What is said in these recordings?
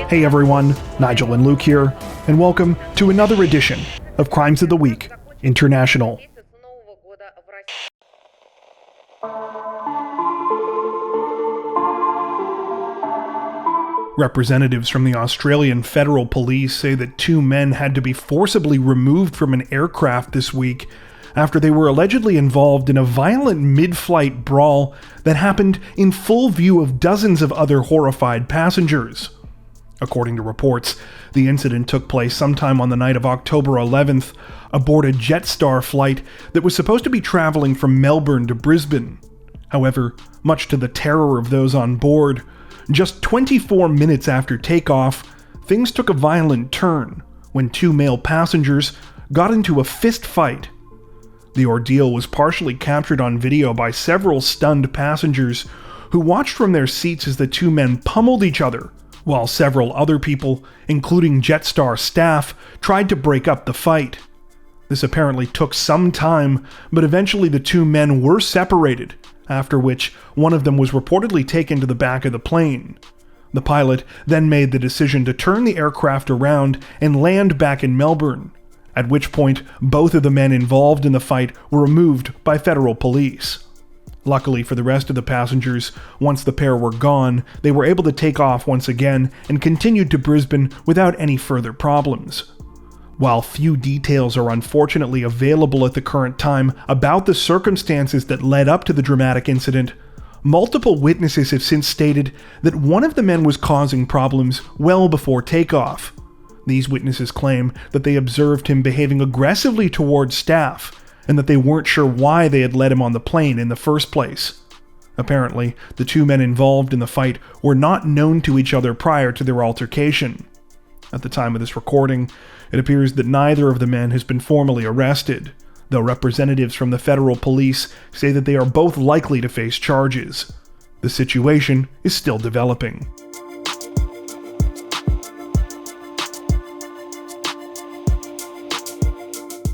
Hey everyone, Nigel and Luke here, and welcome to another edition of Crimes of the Week International. Representatives from the Australian Federal Police say that two men had to be forcibly removed from an aircraft this week after they were allegedly involved in a violent mid-flight brawl that happened in full view of dozens of other horrified passengers. According to reports, the incident took place sometime on the night of October 11th aboard a Jetstar flight that was supposed to be traveling from Melbourne to Brisbane. However, much to the terror of those on board, just 24 minutes after takeoff, things took a violent turn when two male passengers got into a fist fight. The ordeal was partially captured on video by several stunned passengers who watched from their seats as the two men pummeled each other, while several other people, including Jetstar staff, tried to break up the fight. This apparently took some time, but eventually the two men were separated, after which one of them was reportedly taken to the back of the plane. The pilot then made the decision to turn the aircraft around and land back in Melbourne, at which point both of the men involved in the fight were removed by federal police. Luckily for the rest of the passengers, once the pair were gone, they were able to take off once again and continued to Brisbane without any further problems. While few details are unfortunately available at the current time about the circumstances that led up to the dramatic incident, multiple witnesses have since stated that one of the men was causing problems well before takeoff. These witnesses claim that they observed him behaving aggressively towards staff, and that they weren't sure why they had let him on the plane in the first place. Apparently, the two men involved in the fight were not known to each other prior to their altercation. At the time of this recording, it appears that neither of the men has been formally arrested, though representatives from the federal police say that they are both likely to face charges. The situation is still developing.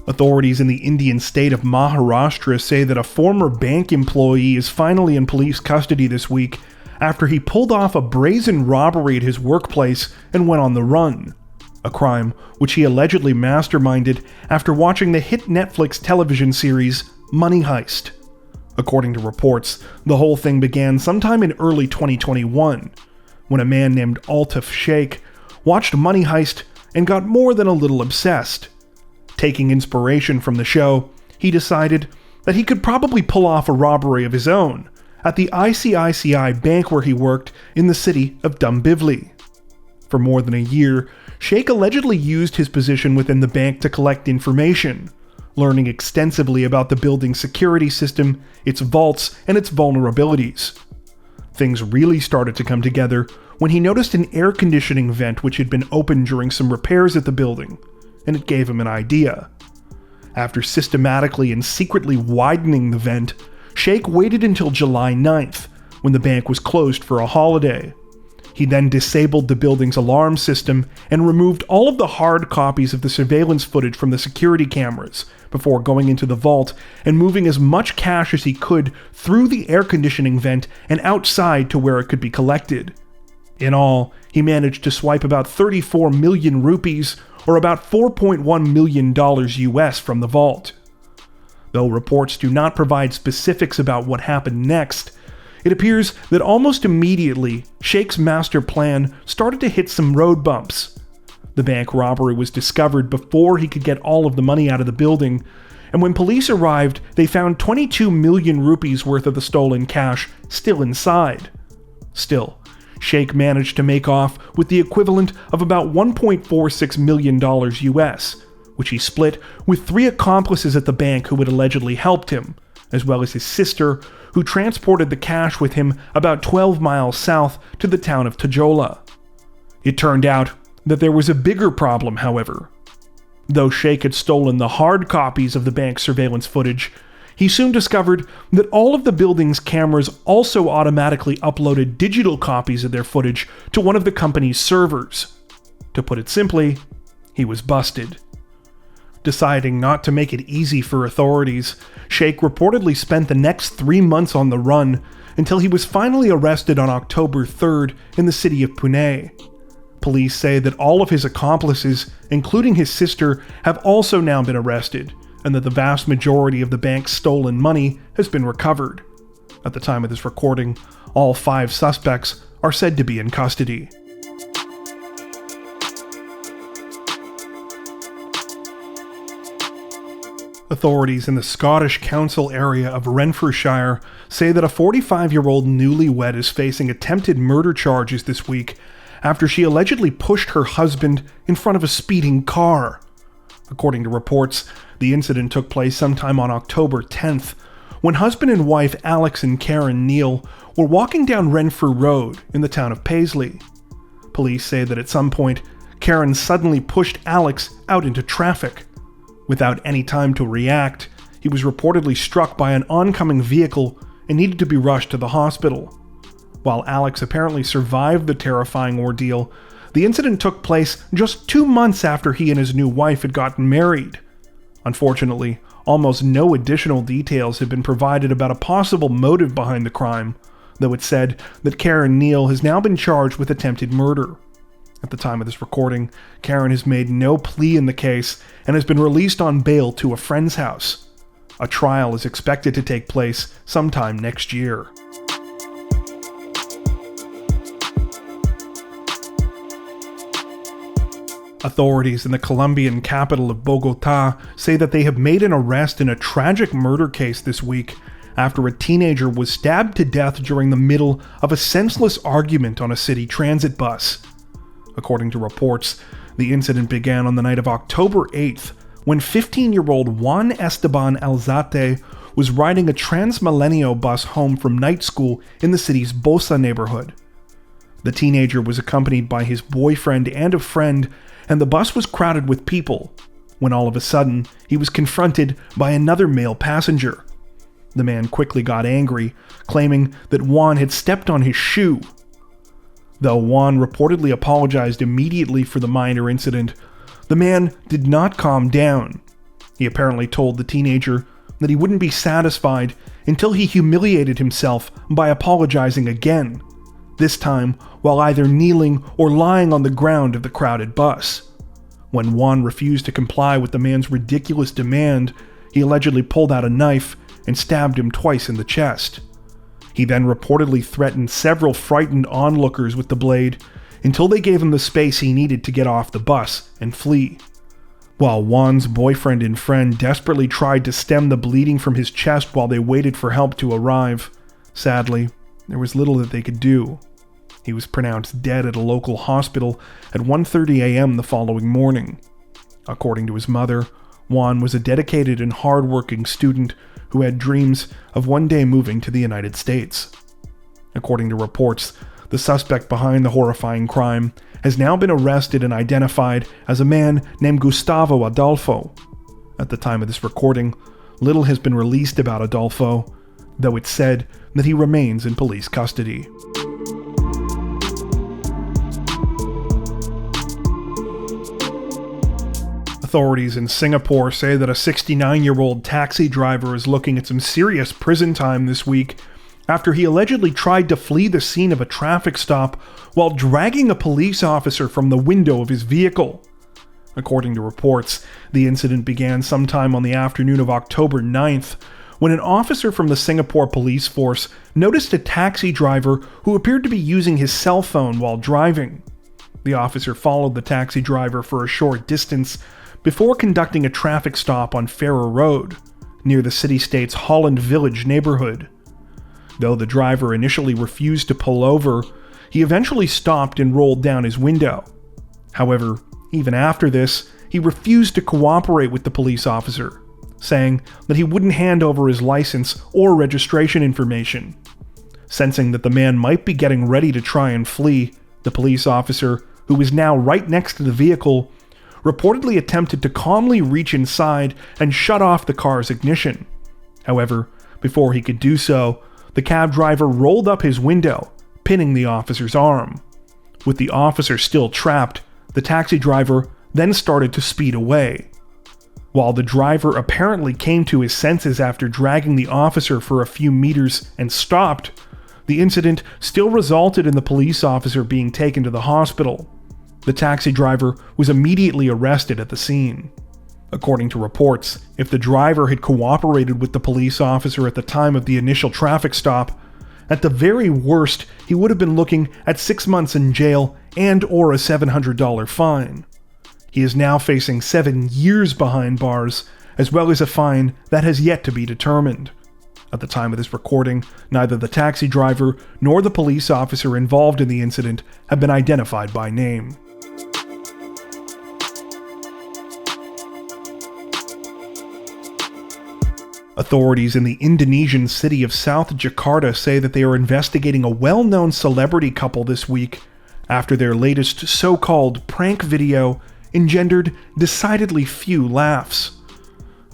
Authorities in the Indian state of Maharashtra say that a former bank employee is finally in police custody this week after he pulled off a brazen robbery at his workplace and went on the run, a crime which he allegedly masterminded after watching the hit Netflix television series Money Heist. According to reports, the whole thing began sometime in early 2021, when a man named Altaf Sheikh watched Money Heist and got more than a little obsessed. Taking inspiration from the show, he decided that he could probably pull off a robbery of his own at the ICICI bank where he worked in the city of Dombivli. For more than a year, Sheikh allegedly used his position within the bank to collect information, learning extensively about the building's security system, its vaults, and its vulnerabilities. Things really started to come together when he noticed an air conditioning vent which had been opened during some repairs at the building, and it gave him an idea. After systematically and secretly widening the vent, Sheikh waited until July 9th, when the bank was closed for a holiday. He then disabled the building's alarm system and removed all of the hard copies of the surveillance footage from the security cameras before going into the vault and moving as much cash as he could through the air conditioning vent and outside to where it could be collected. In all, he managed to swipe about 34 million rupees, or about $4.1 million US from the vault. Though reports do not provide specifics about what happened next, it appears that almost immediately, Sheikh's master plan started to hit some road bumps. The bank robbery was discovered before he could get all of the money out of the building, and when police arrived, they found 22 million rupees worth of the stolen cash still inside. Still, Sheikh managed to make off with the equivalent of about $1.46 million US, which he split with 3 accomplices at the bank who had allegedly helped him, as well as his sister, who transported the cash with him about 12 miles south to the town of Tajola. It turned out that there was a bigger problem, however. Though Sheikh had stolen the hard copies of the bank's surveillance footage, he soon discovered that all of the building's cameras also automatically uploaded digital copies of their footage to one of the company's servers. To put it simply, he was busted. Deciding not to make it easy for authorities, Sheikh reportedly spent the next 3 months on the run until he was finally arrested on October 3rd in the city of Pune. Police say that all of his accomplices, including his sister, have also now been arrested, and that the vast majority of the bank's stolen money has been recovered. At the time of this recording, all 5 suspects are said to be in custody. Authorities in the Scottish Council area of Renfrewshire say that a 45-year-old newlywed is facing attempted murder charges this week after she allegedly pushed her husband in front of a speeding car. According to reports, the incident took place sometime on October 10th, when husband and wife Alex and Karen Neal were walking down Renfrew Road in the town of Paisley. Police say that at some point, Karen suddenly pushed Alex out into traffic. Without any time to react, he was reportedly struck by an oncoming vehicle and needed to be rushed to the hospital. While Alex apparently survived the terrifying ordeal, the incident took place just 2 months after he and his new wife had gotten married. Unfortunately, almost no additional details have been provided about a possible motive behind the crime, though it's said that Karen Neal has now been charged with attempted murder. At the time of this recording, Karen has made no plea in the case and has been released on bail to a friend's house. A trial is expected to take place sometime next year. Authorities in the Colombian capital of Bogotá say that they have made an arrest in a tragic murder case this week after a teenager was stabbed to death during the middle of a senseless argument on a city transit bus. According to reports, the incident began on the night of October 8th when 15-year-old Juan Esteban Alzate was riding a Transmilenio bus home from night school in the city's Bosa neighborhood. The teenager was accompanied by his boyfriend and a friend, and the bus was crowded with people, when all of a sudden he was confronted by another male passenger. The man quickly got angry, claiming that Juan had stepped on his shoe. Though Juan reportedly apologized immediately for the minor incident, the man did not calm down. He apparently told the teenager that he wouldn't be satisfied until he humiliated himself by apologizing again, this time while either kneeling or lying on the ground of the crowded bus. When Juan refused to comply with the man's ridiculous demand, he allegedly pulled out a knife and stabbed him twice in the chest. He then reportedly threatened several frightened onlookers with the blade until they gave him the space he needed to get off the bus and flee. While Juan's boyfriend and friend desperately tried to stem the bleeding from his chest while they waited for help to arrive, sadly, there was little that they could do. He was pronounced dead at a local hospital at 1:30 a.m. the following morning. According to his mother, Juan was a dedicated and hard-working student who had dreams of one day moving to the United States. According to reports, the suspect behind the horrifying crime has now been arrested and identified as a man named Gustavo Adolfo. At the time of this recording, little has been released about Adolfo, though it's said that he remains in police custody. Authorities in Singapore say that a 69-year-old taxi driver is looking at some serious prison time this week after he allegedly tried to flee the scene of a traffic stop while dragging a police officer from the window of his vehicle. According to reports, the incident began sometime on the afternoon of October 9th when an officer from the Singapore police force noticed a taxi driver who appeared to be using his cell phone while driving. The officer followed the taxi driver for a short distance before conducting a traffic stop on Ferrer Road, near the city-state's Holland Village neighborhood. Though the driver initially refused to pull over, he eventually stopped and rolled down his window. However, even after this, he refused to cooperate with the police officer, saying that he wouldn't hand over his license or registration information. Sensing that the man might be getting ready to try and flee, the police officer, who was now right next to the vehicle, reportedly attempted to calmly reach inside and shut off the car's ignition. However, before he could do so, the cab driver rolled up his window, pinning the officer's arm. With the officer still trapped, the taxi driver then started to speed away. While the driver apparently came to his senses after dragging the officer for a few meters and stopped, the incident still resulted in the police officer being taken to the hospital. The taxi driver was immediately arrested at the scene. According to reports, if the driver had cooperated with the police officer at the time of the initial traffic stop, at the very worst, he would have been looking at 6 months in jail and or a $700 fine. He is now facing 7 years behind bars, as well as a fine that has yet to be determined. At the time of this recording, neither the taxi driver nor the police officer involved in the incident have been identified by name. Authorities in the Indonesian city of South Jakarta say that they are investigating a well-known celebrity couple this week after their latest so-called prank video engendered decidedly few laughs.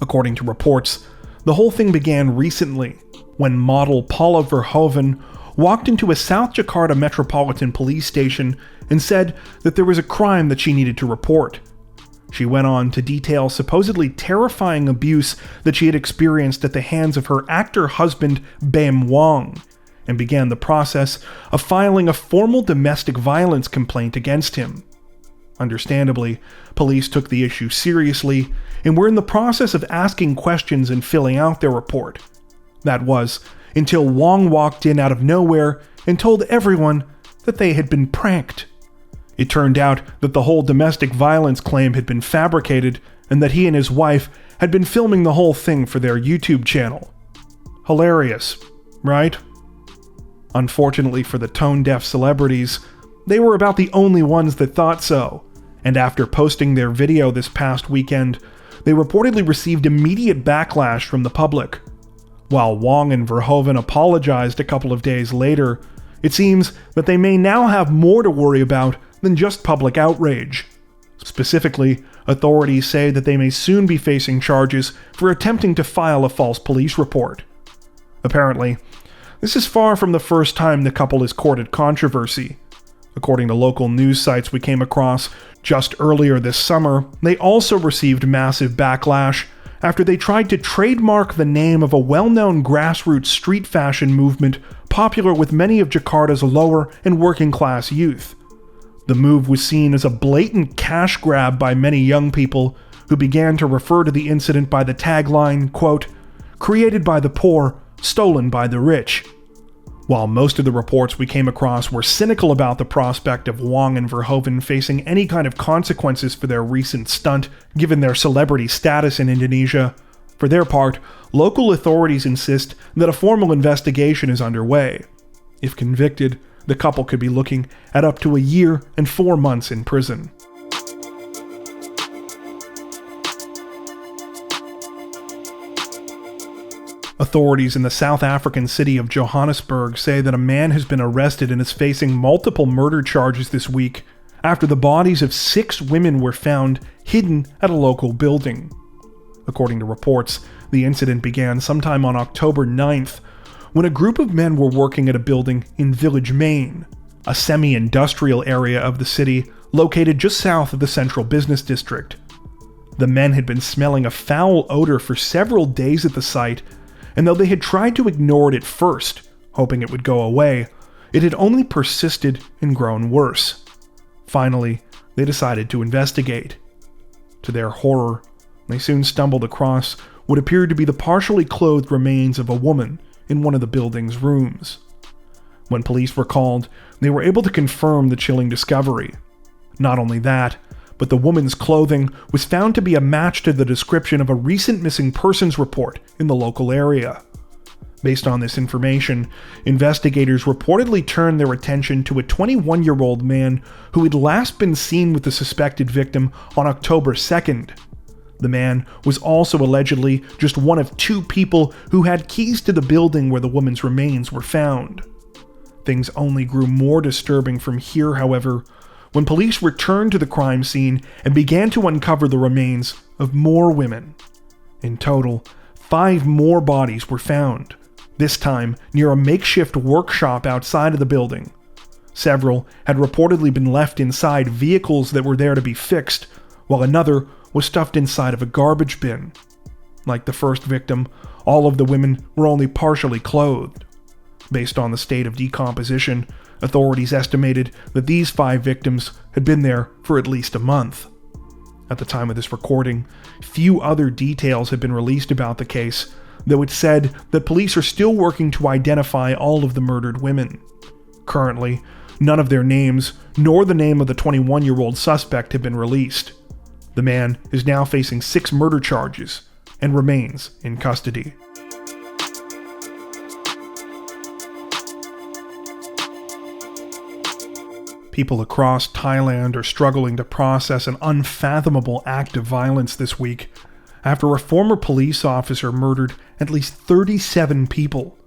According to reports, the whole thing began recently when model Paula Verhoeven walked into a South Jakarta Metropolitan Police station and said that there was a crime that she needed to report. She went on to detail supposedly terrifying abuse that she had experienced at the hands of her actor husband Bam Wong, and began the process of filing a formal domestic violence complaint against him. Understandably, police took the issue seriously and were in the process of asking questions and filling out their report. That was, until Wong walked in out of nowhere and told everyone that they had been pranked. It turned out that the whole domestic violence claim had been fabricated and that he and his wife had been filming the whole thing for their YouTube channel. Hilarious, right? Unfortunately for the tone-deaf celebrities, they were about the only ones that thought so, and after posting their video this past weekend, they reportedly received immediate backlash from the public. While Wong and Verhoeven apologized a couple of days later, it seems that they may now have more to worry about than just public outrage. Specifically, authorities say that they may soon be facing charges for attempting to file a false police report. Apparently, this is far from the first time the couple has courted controversy. According to local news sites we came across just earlier this summer, they also received massive backlash after they tried to trademark the name of a well-known grassroots street fashion movement popular with many of Jakarta's lower and working-class youth. The move was seen as a blatant cash grab by many young people who began to refer to the incident by the tagline, quote, "created by the poor, stolen by the rich." While most of the reports we came across were cynical about the prospect of Wong and Verhoeven facing any kind of consequences for their recent stunt, given their celebrity status in Indonesia, for their part, local authorities insist that a formal investigation is underway. If convicted, the couple could be looking at up to 1 year and 4 months in prison. Authorities in the South African city of Johannesburg say that a man has been arrested and is facing multiple murder charges this week after the bodies of 6 women were found hidden at a local building. According to reports, the incident began sometime on October 9th when a group of men were working at a building in Village, Maine, a semi-industrial area of the city located just south of the central business district. The men had been smelling a foul odor for several days at the site, and though they had tried to ignore it at first, hoping it would go away, it had only persisted and grown worse. Finally, they decided to investigate. To their horror, they soon stumbled across what appeared to be the partially clothed remains of a woman in one of the building's rooms. When police were called, they were able to confirm the chilling discovery. Not only that, but the woman's clothing was found to be a match to the description of a recent missing persons report in the local area. Based on this information, investigators reportedly turned their attention to a 21-year-old man who had last been seen with the suspected victim on October 2nd. The man was also allegedly just one of 2 people who had keys to the building where the woman's remains were found. Things only grew more disturbing from here, however, when police returned to the crime scene and began to uncover the remains of more women. In total, 5 more bodies were found, this time near a makeshift workshop outside of the building. Several had reportedly been left inside vehicles that were there to be fixed, while another was stuffed inside of a garbage bin. Like the first victim, all of the women were only partially clothed. Based on the state of decomposition, Authorities estimated that these 5 victims had been there for at least a month. At the time of this recording, few other details have been released about the case, though it's said that police are still working to identify all of the murdered women. Currently, none of their names, nor the name of the 21-year-old suspect, have been released. The man is now facing 6 murder charges and remains in custody. People across Thailand are struggling to process an unfathomable act of violence this week after a former police officer murdered at least 37 people,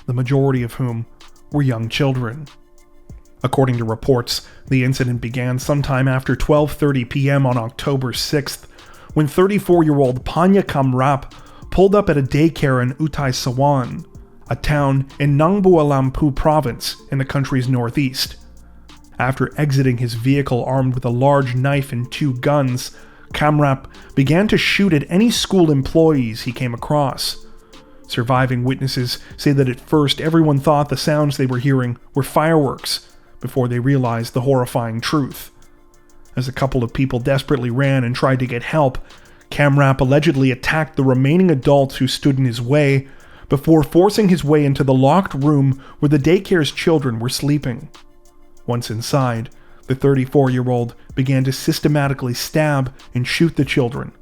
the majority of whom were young children. According to reports, the incident began sometime after 12:30 p.m. on October 6th, when 34-year-old Panya Kamrap pulled up at a daycare in Uthai, Sawan, a town in Nong Bua Lampu province in the country's northeast. After exiting his vehicle armed with a large knife and 2 guns, Kamrap began to shoot at any school employees he came across. Surviving witnesses say that at first everyone thought the sounds they were hearing were fireworks, before they realized the horrifying truth. As a couple of people desperately ran and tried to get help, Kamrap allegedly attacked the remaining adults who stood in his way, before forcing his way into the locked room where the daycare's children were sleeping. Once inside, the 34-year-old began to systematically stab and shoot the children,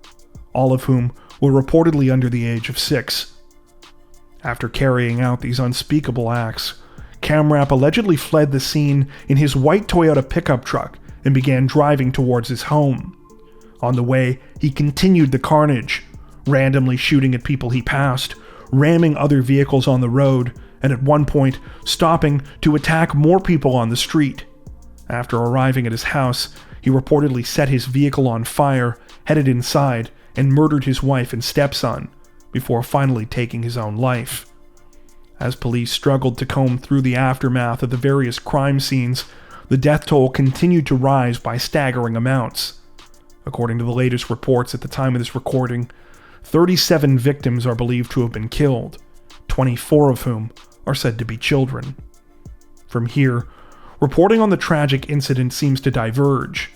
all of whom were reportedly under the age of 6. After carrying out these unspeakable acts, Kamrap allegedly fled the scene in his white Toyota pickup truck and began driving towards his home. On the way, he continued the carnage, randomly shooting at people he passed, ramming other vehicles on the road, and at one point stopping to attack more people on the street. After arriving at his house, he reportedly set his vehicle on fire, headed inside, and murdered his wife and stepson, before finally taking his own life. As police struggled to comb through the aftermath of the various crime scenes, the death toll continued to rise by staggering amounts. According to the latest reports at the time of this recording, 37 victims are believed to have been killed, 24 of whom are said to be children. From here, reporting on the tragic incident seems to diverge.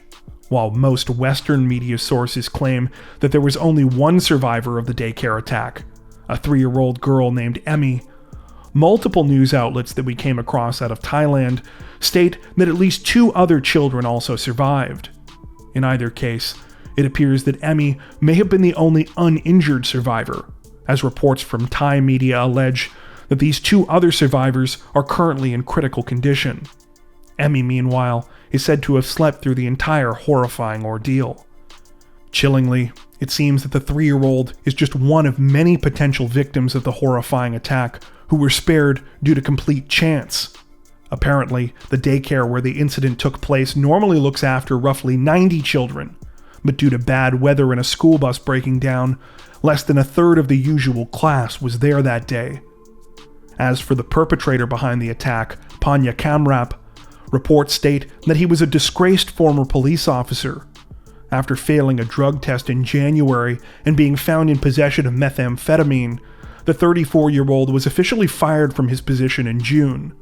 While most Western media sources claim that there was only one survivor of the daycare attack, a 3-year-old girl named Emmy, multiple news outlets that we came across out of Thailand state that at least 2 other children also survived. In either case, it appears that Emmy may have been the only uninjured survivor, as reports from Thai media allege that these 2 other survivors are currently in critical condition. Emmy, meanwhile, is said to have slept through the entire horrifying ordeal. Chillingly, it seems that the 3-year-old is just one of many potential victims of the horrifying attack who were spared due to complete chance. Apparently, the daycare where the incident took place normally looks after roughly 90 children, but due to bad weather and a school bus breaking down, less than a third of the usual class was there that day. As for the perpetrator behind the attack, Panya Kamrap, reports state that he was a disgraced former police officer. After failing a drug test in January and being found in possession of methamphetamine, the 34-year-old was officially fired from his position in June.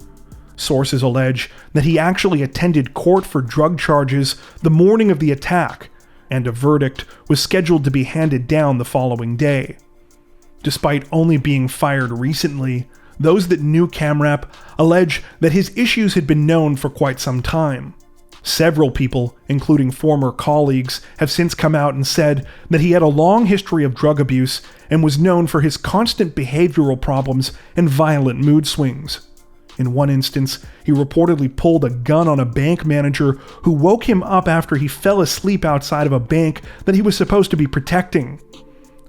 Sources allege that he actually attended court for drug charges the morning of the attack, and a verdict was scheduled to be handed down the following day. Despite only being fired recently, those that knew Kamrap allege that his issues had been known for quite some time. Several people, including former colleagues, have since come out and said that he had a long history of drug abuse and was known for his constant behavioral problems and violent mood swings. In one instance, he reportedly pulled a gun on a bank manager who woke him up after he fell asleep outside of a bank that he was supposed to be protecting.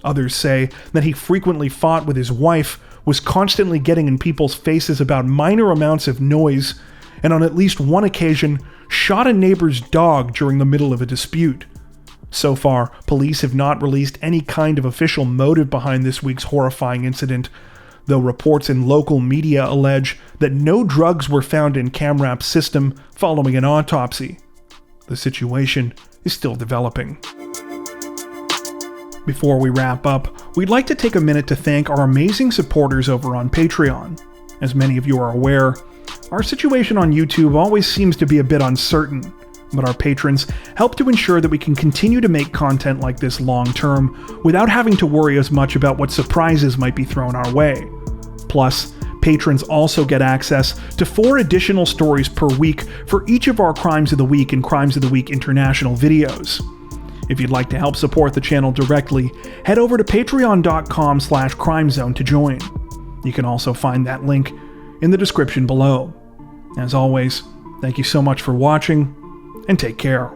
Others say that he frequently fought with his wife, was constantly getting in people's faces about minor amounts of noise, and on at least one occasion shot a neighbor's dog during the middle of a dispute. So far, police have not released any kind of official motive behind this week's horrifying incident, though reports in local media allege that no drugs were found in Kamrap's system following an autopsy. The situation is still developing. Before we wrap up, we'd like to take a minute to thank our amazing supporters over on Patreon. As many of you are aware, Our situation on YouTube always seems to be a bit uncertain, but our patrons help to ensure that we can continue to make content like this long term without having to worry as much about what surprises might be thrown our way. Plus, patrons also get access to 4 additional stories per week for each of our Crimes of the Week and Crimes of the Week International videos. If you'd like to help support the channel directly, head over to patreon.com/crimezone to join. You can also find that link in the description below. As always, thank you so much for watching, and take care.